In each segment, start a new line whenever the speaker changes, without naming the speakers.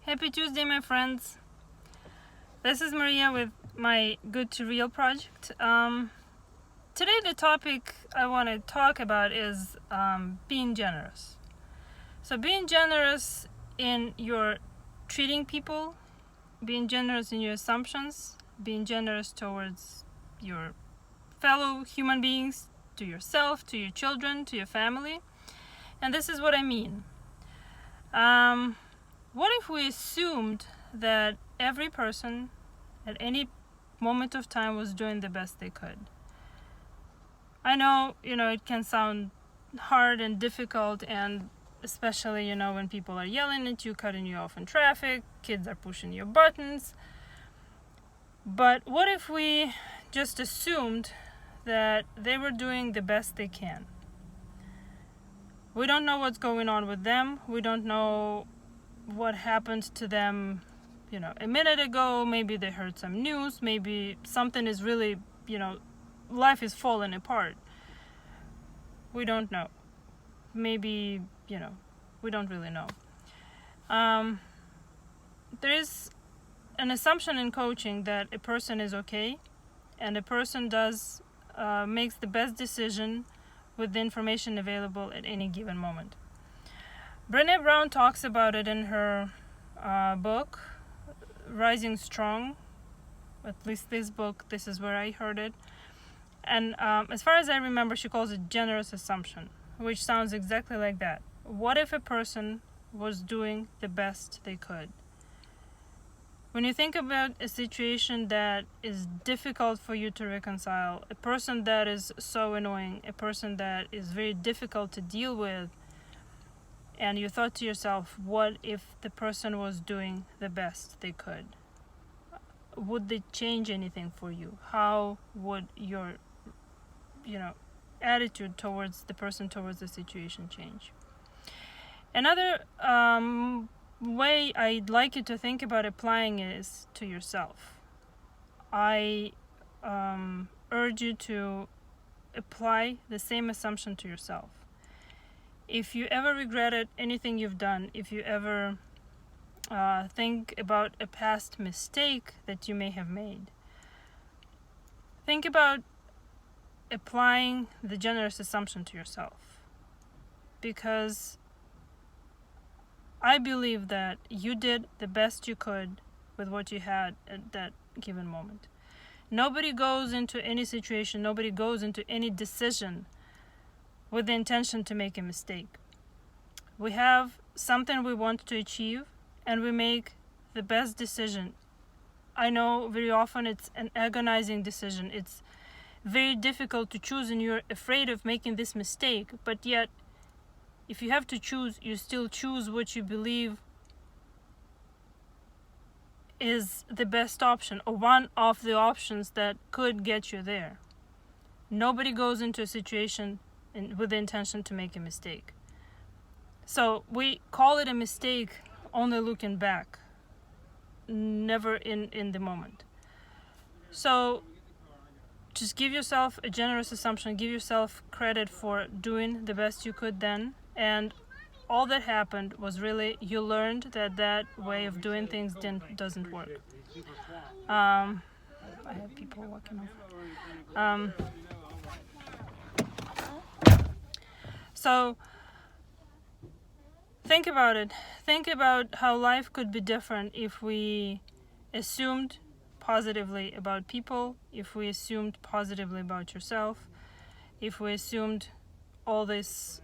Happy Tuesday, my friends. This is Maria with my Good to Real project. Today the topic I want to talk about is being generous. So being generous in your treating people, being generous in your assumptions, being generous towards your fellow human beings, to yourself, to your children, to your family. And this is what I mean. What if we assumed that every person at any moment of time was doing the best they could? I know, it can sound hard and difficult, and especially, when people are yelling at you, cutting you off in traffic, kids are pushing your buttons. But what if we just assumed that they were doing the best they can? We don't know what's going on with them. We don't know what happened to them, a minute ago. Maybe they heard some news. Maybe something is really, life is falling apart. We don't know. Maybe, we don't really know. There is an assumption in coaching that a person is okay and a person makes the best decision with the information available at any given moment. Brené Brown talks about it in her book, Rising Strong. At least this book, this is where I heard it. And as far as I remember, she calls it generous assumption, which sounds exactly like that. What if a person was doing the best they could? When you think about a situation that is difficult for you to reconcile, a person that is so annoying, a person that is very difficult to deal with, and you thought to yourself, what if the person was doing the best they could? Would they change anything for you? How would your, attitude towards the person, towards the situation change? Another way I'd like you to think about applying it is to yourself. I urge you to apply the same assumption to yourself. If you ever regretted anything you've done, if you ever think about a past mistake that you may have made, think about applying the generous assumption to yourself. Because I believe that you did the best you could with what you had at that given moment. Nobody goes into any situation, nobody goes into any decision with the intention to make a mistake. We have something we want to achieve and we make the best decision. I know very often it's an agonizing decision. It's very difficult to choose and you're afraid of making this mistake, but yet if you have to choose, you still choose what you believe is the best option or one of the options that could get you there. Nobody goes into a situation with the intention to make a mistake. So we call it a mistake only looking back, never in the moment. So just give yourself a generous assumption, give yourself credit for doing the best you could then, and all that happened was really you learned that way of doing things doesn't work. I have people walking over. So think about it. Think about how life could be different if we assumed positively about people, if we assumed positively about yourself, if we assumed all these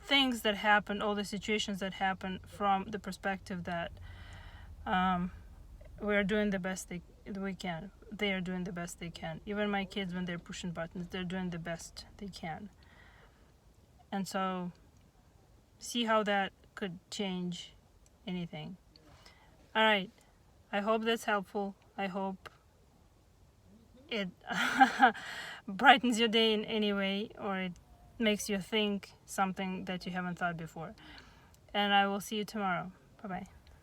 things that happen, all the situations that happen from the perspective that we're doing the best we can. They are doing the best they can. Even my kids, when they're pushing buttons, they're doing the best they can. And so see how that could change anything. All right. I hope that's helpful. I hope it brightens your day in any way, or it makes you think something that you haven't thought before. And I will see you tomorrow. Bye-bye.